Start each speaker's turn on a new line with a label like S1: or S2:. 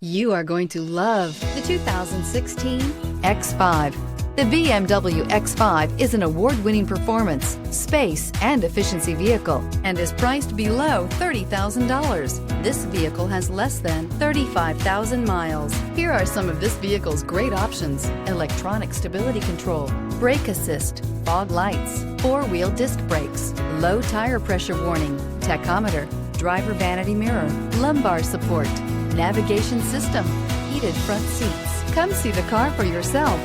S1: You are going to love the 2016 X5. The BMW X5 is an award-winning performance, space, and efficiency vehicle and is priced below $30,000. This vehicle has less than 35,000 miles. Here are some of this vehicle's great options: electronic stability control, brake assist, fog lights, four-wheel disc brakes, low tire pressure warning, tachometer, driver vanity mirror, lumbar support, navigation system, heated front seats. Come see the car for yourself.